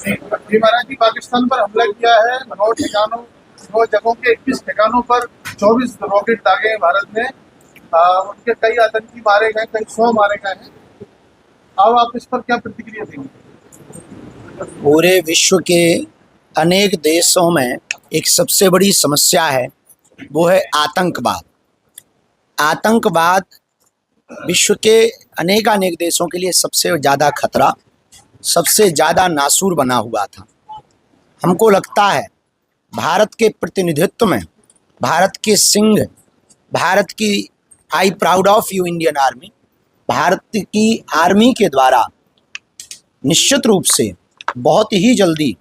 जी महाराज जी, पाकिस्तान पर हमला किया है। 9 जगहों के 21 ठिकानों पर 24 रॉकेट दागे हैं भारत ने। उनके कई आतंकी मारे गए, कई 100 मारे गए हैं। अब आप इस पर क्या प्रतिक्रिया देंगे? पूरे विश्व के अनेक देशों में एक सबसे बड़ी समस्या है, वो है आतंकवाद। आतंकवाद विश्व के अनेक देशों के लिए सबसे ज़्यादा खतरा, सबसे ज़्यादा नासूर बना हुआ था। हमको लगता है भारत के प्रतिनिधित्व में, भारत के सिंह, भारत की I proud of you Indian army, Bharat की आर्मी के द्वारा निश्चित रूप से बहुत ही जल्दी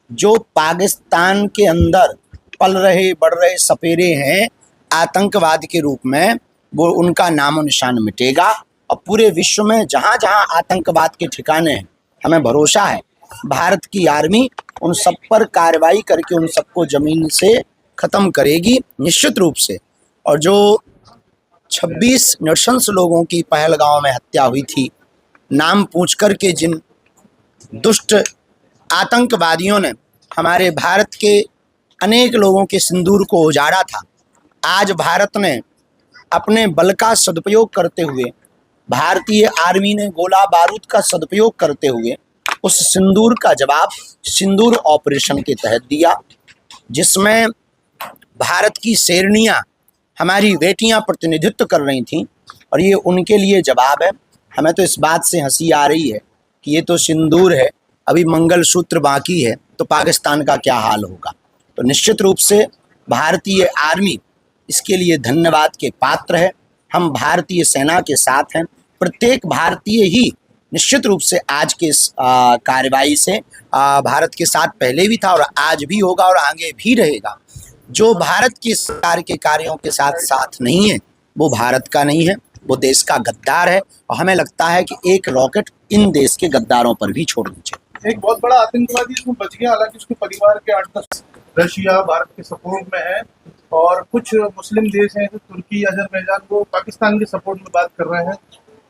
जो पाकिस्तान के अंदर पल रहे बढ़ रहे सपेरे हैं आतंकवाद के रूप में, वो उनका नामो निशान मिटेगा। और पूरे विश्व में जहाँ जहाँ आतंकवाद के ठिकाने हैं, हमें भरोसा है भारत की आर्मी उन सब पर कार्रवाई करके उन सबको ज़मीन से ख़त्म करेगी निश्चित रूप से। और जो 26 नृशंस लोगों की पहलगांव में हत्या हुई थी, नाम पूछ कर के जिन दुष्ट आतंकवादियों ने हमारे भारत के अनेक लोगों के सिंदूर को उजाड़ा था, आज भारत ने अपने बल का सदुपयोग करते हुए, भारतीय आर्मी ने गोला बारूद का सदुपयोग करते हुए उस सिंदूर का जवाब सिंदूर ऑपरेशन के तहत दिया, जिसमें भारत की शेरनियाँ, हमारी बेटियां प्रतिनिधित्व कर रही थीं। और ये उनके लिए जवाब है। हमें तो इस बात से हंसी आ रही है कि ये तो सिंदूर है, अभी मंगलसूत्र बाकी है, तो पाकिस्तान का क्या हाल होगा। तो निश्चित रूप से भारतीय आर्मी इसके लिए धन्यवाद के पात्र है। हम भारतीय सेना के साथ हैं। प्रत्येक भारतीय ही निश्चित रूप से आज के इस कार्रवाई से भारत के साथ पहले भी था और आज भी होगा और आगे भी रहेगा। जो भारत की सरकार के कार्यों के साथ साथ नहीं है, वो भारत का नहीं है, वो देश का गद्दार है। और हमें लगता है कि एक रॉकेट इन देश के गद्दारों पर भी छोड़नी चाहिए। एक बहुत बड़ा आतंकवादी इसमें बच गया, हालांकि उसके परिवार के 8-10 रशिया भारत के सपोर्ट में है और कुछ मुस्लिम देश हैं, तुर्की, अजरबैजान, वो पाकिस्तान के सपोर्ट में बात कर रहे हैं।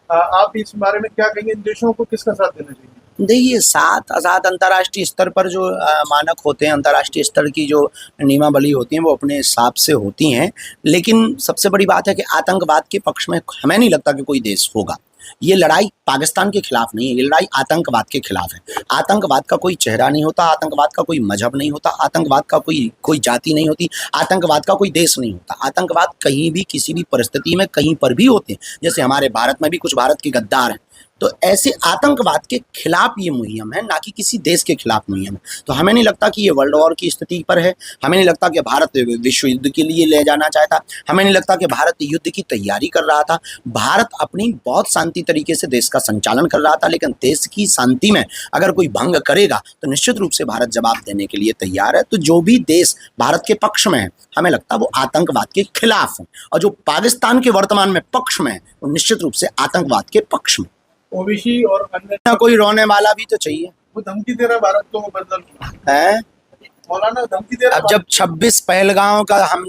आप इस बारे में क्या कहेंगे? इन देशों को किसका साथ देना चाहिए? देखिए, साथ अंतर्राष्ट्रीय स्तर पर जो मानक होते हैं, अंतर्राष्ट्रीय स्तर की जो नियमावली होती हैं, वो अपने हिसाब से होती हैं। लेकिन सबसे बड़ी बात है कि आतंकवाद के पक्ष में हमें नहीं लगता कि कोई देश होगा। ये लड़ाई पाकिस्तान के खिलाफ नहीं है, ये लड़ाई आतंकवाद के खिलाफ है। आतंकवाद का कोई चेहरा नहीं होता, आतंकवाद का कोई मजहब नहीं होता, आतंकवाद का कोई जाति नहीं होती, आतंकवाद का कोई देश नहीं होता। आतंकवाद कहीं भी किसी भी परिस्थिति में कहीं पर भी होते हैं। जैसे हमारे भारत में भी कुछ भारत के गद्दार हैं, तो ऐसे आतंकवाद के खिलाफ ये मुहिम है, ना कि किसी देश के खिलाफ मुहिम है। तो हमें नहीं लगता कि ये वर्ल्ड वॉर की स्थिति पर है। हमें नहीं लगता कि भारत विश्व युद्ध के लिए ले जाना चाहता। हमें नहीं लगता कि भारत युद्ध की तैयारी कर रहा था। भारत अपनी बहुत शांति तरीके से देश का संचालन कर रहा था। लेकिन देश की शांति में अगर कोई भंग करेगा तो निश्चित रूप से भारत जवाब देने के लिए तैयार है। तो जो भी देश भारत के पक्ष में है, हमें लगता है वो आतंकवाद के खिलाफ है, और जो पाकिस्तान के वर्तमान में पक्ष में है, वो निश्चित रूप से आतंकवाद के पक्ष में। ओबीसी और अन्य कोई रोने वाला भी तो चाहिए। वो धमकी दे रहा है भारत को, वो बदल है मौलाना धमकी दे रहा है। अब जब 26 पहलगांव का हम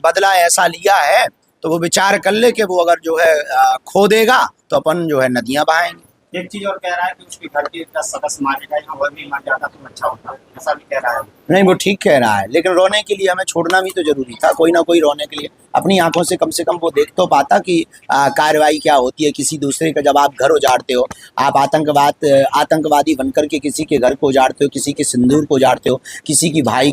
बदला ऐसा लिया है, तो वो विचार कर ले कि वो अगर जो है खो देगा तो अपन जो है नदियां बहाएंगे। एक चीज और कह रहा है कि उसके घर के 10 सदस्य मारे गए, और भी मर जाता तो अच्छा होता, ऐसा भी कह रहा है। नहीं, वो ठीक कह रहा है, लेकिन रोने के लिए हमें छोड़ना भी तो जरूरी था। कोई ना कोई रोने के लिए अपनी आंखों से कम वो देख तो पाता कि कार्रवाई क्या होती है। किसी दूसरे का जब आप घर उजाड़ते हो, आप आतंकवादी बनकर के किसी के घर को उजाड़ते हो, किसी के सिंदूर को उजाड़ते हो, किसी की भाई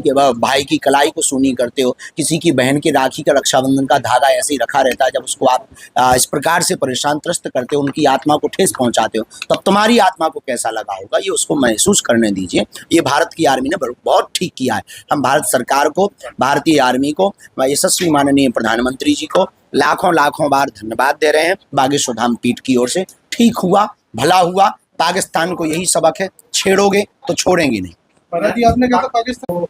की कलाई को सूनी करते हो, किसी की बहन की राखी का रक्षाबंधन का धागा ऐसे ही रखा रहता है, जब उसको आप इस प्रकार से परेशान त्रस्त करते हो, उनकी आत्मा को ठेस पहुंचाते हो, तब तुम्हारी आत्मा को कैसा लगा होगा, ये उसको महसूस करने दीजिए। ये भारत की आर्मी ने बहुत ठीक किया है। हम भारत सरकार को, भारतीय आर्मी को, यशस्वी माननीय प्रधानमंत्री जी को लाखों बार धन्यवाद दे रहे हैं। बागेश्वर धाम पीठ की ओर से ठीक हुआ, भला हुआ। पाकिस्तान को यही सबक है, छेड़ोगे तो छोड़ेंगे नहीं। महाराज जी, आपने कहा था पाकिस्तान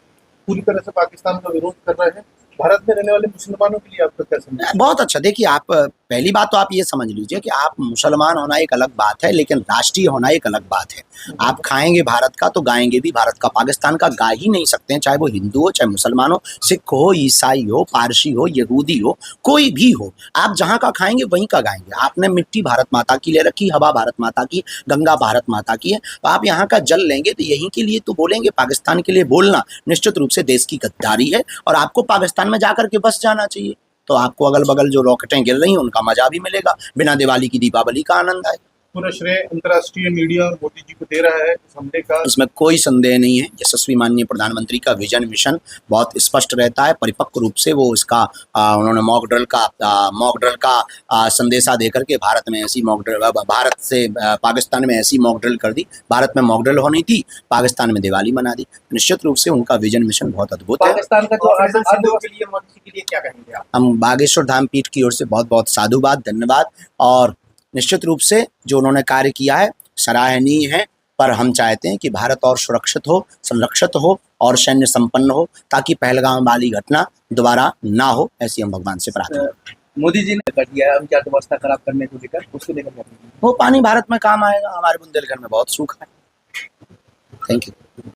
पूरी तरह से पाकिस्तान का विरोध कर रहे हैं। भारत में रहने वाले मुसलमानों के लिए आपका क्या समझ? बहुत अच्छा। देखिए, आप पहली बात तो आप ये समझ लीजिए कि आप मुसलमान होना एक अलग बात है, लेकिन राष्ट्रीय होना एक अलग बात है। आप खाएंगे भारत का तो गाएंगे भी भारत का। पाकिस्तान का गा ही नहीं सकते हैं, चाहे वो हिंदू हो, चाहे मुसलमान हो, सिख हो, ईसाई हो, पारसी हो, यहूदी हो, कोई भी हो। आप जहाँ का खाएंगे वहीं का गाएंगे। आपने मिट्टी भारत माता की ले रखी, हवा भारत माता की, गंगा भारत माता की है, तो आप यहाँ का जल लेंगे तो यहीं के लिए तो बोलेंगे। पाकिस्तान के लिए बोलना निश्चित रूप से देश की गद्दारी है, और आपको पाकिस्तान में जाकर के बस जाना चाहिए, तो आपको अगल बगल जो रॉकेटें गिर रही हैं उनका मजा भी मिलेगा, बिना दिवाली की दीपावली का आनंद आए। पूरा श्रेय अंतर्राष्ट्रीय मीडिया और मोदी जी को दे रहा है इस हमले का। इसमें कोई संदेह नहीं है। यशस्वी माननीय प्रधानमंत्री का विजन मिशन बहुत स्पष्ट रहता है, परिपक्व रूप से वो इसका उन्होंने मॉक ड्रिल का संदेशा देकर के भारत में ऐसी मॉक ड्रिल, भारत से पाकिस्तान में ऐसी मॉक ड्रिल कर दी। भारत में मॉक ड्रिल होनी थी, पाकिस्तान में दिवाली मना दी। निश्चित रूप से उनका विजन मिशन बहुत अद्भुत है। पाकिस्तान का जो सिंधु के लिए, मोदी जी के लिए क्या कहेंगे आप? हम बागेश्वर धाम पीठ की ओर से बहुत बहुत साधुवाद, धन्यवाद। और निश्चित रूप से जो उन्होंने कार्य किया है सराहनीय है, पर हम चाहते हैं कि भारत और सुरक्षित हो, संरक्षित हो और सैन्य संपन्न हो, ताकि पहलगाम वाली घटना दोबारा ना हो, ऐसी हम भगवान से प्रार्थना। मोदी जी ने कर दिया है उनकी अर्थव्यवस्था खराब करने को लेकर, उसको लेकर क्या कहेंगे? वो पानी भारत में काम आएगा, हमारे बुंदेलखंड में बहुत सूखा है। Thank you.